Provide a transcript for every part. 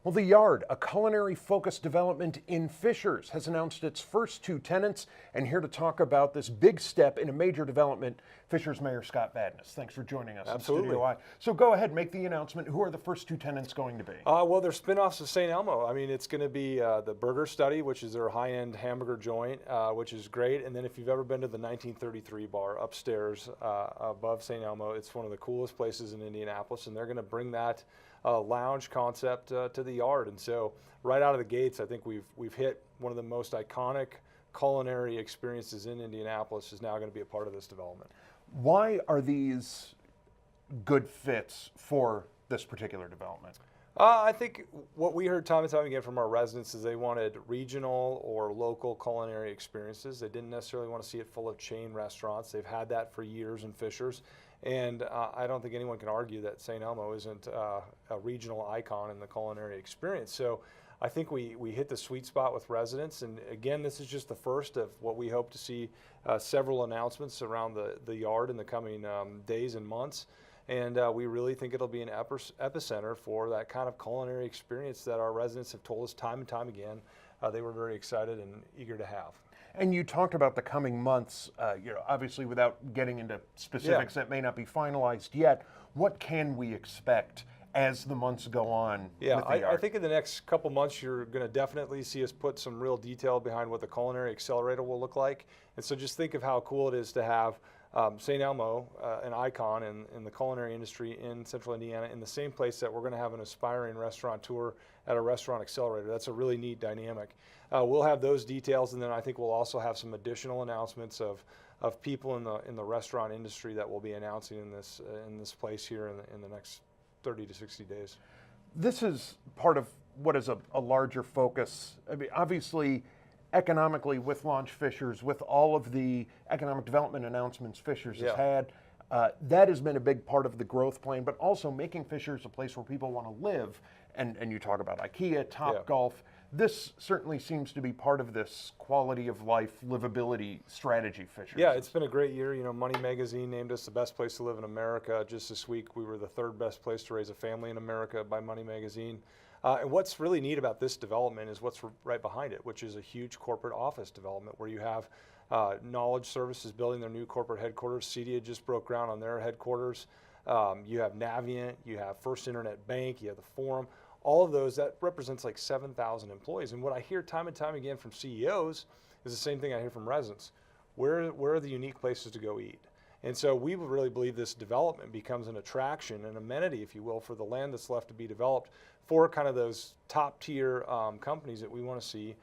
Well, The Yard, a culinary-focused development in Fishers, has announced its first two tenants. And here to talk about this big step in a major development, Fishers Mayor Scott Fadness. Thanks for joining us. Absolutely. In Studio I. So go ahead, make the announcement. Who are the first two tenants going to be? Well, they're spinoffs of St. Elmo. I mean, it's going to be the Burger Study, which is their high-end hamburger joint, which is great. And then if you've ever been to the 1933 bar upstairs above St. Elmo, it's one of the coolest places in Indianapolis, and they're going to bring that lounge concept to the Yard. And so right out of the gates, I think we've hit one of the most iconic culinary experiences in Indianapolis is now going to be a part of this development. Why are these good fits for this particular development? I think what we heard time and time again from our residents is they wanted regional or local culinary experiences. They didn't necessarily want to see it full of chain restaurants. They've had that for years in Fishers. And I don't think anyone can argue that St. Elmo isn't a regional icon in the culinary experience. So I think we hit the sweet spot with residents. And again, this is just the first of what we hope to see several announcements around the Yard in the coming days and months. And we really think it'll be an epicenter for that kind of culinary experience that our residents have told us time and time again they were very excited and eager to have. And you talked about the coming months, obviously without getting into specifics that may not be finalized yet. What can we expect as the months go on? Yeah, I think in the next couple months you're going to definitely see us put some real detail behind what the Culinary Accelerator will look like. And so just think of how cool it is to have St. Elmo, an icon in the culinary industry in Central Indiana, in the same place that we're going to have an aspiring restaurateur at a restaurant accelerator. That's a really neat dynamic. We'll have those details, and then I think we'll also have some additional announcements of people in the restaurant industry that we'll be announcing in this place here in the next 30 to 60 days. This is part of what is a larger focus. I mean, obviously, economically, with Launch Fishers, with all of the economic development announcements Fishers has had, that has been a big part of the growth plan, but also making Fishers a place where people want to live. And you talk about IKEA, Topgolf. This certainly seems to be part of this quality of life, livability strategy Fishers. Yeah, it's been a great year. You know, Money Magazine named us the best place to live in America. Just this week, we were the third best place to raise a family in America by Money Magazine. And what's really neat about this development is what's right behind it, which is a huge corporate office development where you have Knowledge Services building their new corporate headquarters. CEDIA just broke ground on their headquarters. You have Navient, you have First Internet Bank, you have the Forum. All of those, that represents like 7,000 employees. And what I hear time and time again from CEOs is the same thing I hear from residents. Where are the unique places to go eat? And so we really believe this development becomes an attraction, an amenity, if you will, for the land that's left to be developed for kind of those top tier companies that we want to see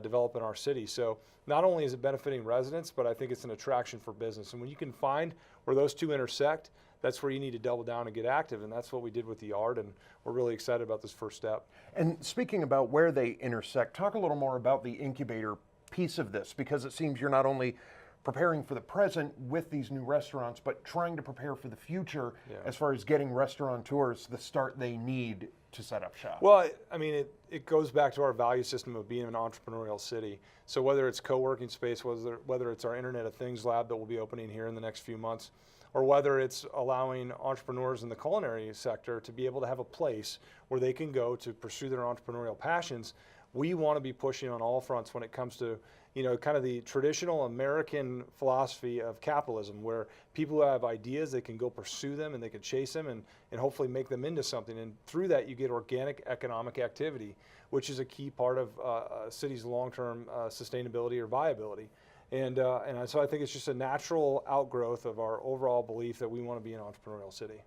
develop in our city. So not only is it benefiting residents, but I think it's an attraction for business. And when you can find where those two intersect, that's where you need to double down and get active. And that's what we did with the Yard. And we're really excited about this first step. And speaking about where they intersect, talk a little more about the Incubator piece of this, because it seems you're not only preparing for the present with these new restaurants, but trying to prepare for the future as far as getting restaurateurs the start they need to set up shop. Well, I mean, it goes back to our value system of being an entrepreneurial city. So whether it's co-working space, whether it's our Internet of Things lab that will be opening here in the next few months, or whether it's allowing entrepreneurs in the culinary sector to be able to have a place where they can go to pursue their entrepreneurial passions, we want to be pushing on all fronts when it comes to, you know, kind of the traditional American philosophy of capitalism, where people who have ideas, they can go pursue them and they can chase them and hopefully make them into something. And through that, you get organic economic activity, which is a key part of a city's long-term sustainability or viability. And so I think it's just a natural outgrowth of our overall belief that we want to be an entrepreneurial city.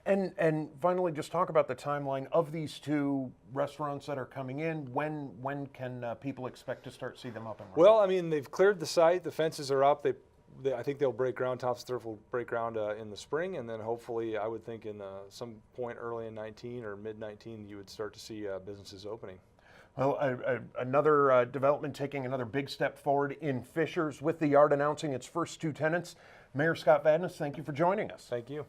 And finally, just talk about the timeline of these two restaurants that are coming in. When can people expect to start see them up and running? Well, I mean, they've cleared the site. The fences are up. I think they'll break ground. Tops Turf will break ground in the spring, and then hopefully, I would think in some point early in 19 or mid 19, you would start to see businesses opening. Well, another development taking another big step forward in Fishers with the Yard announcing its first two tenants. Mayor Scott Fadness, thank you for joining us. Thank you.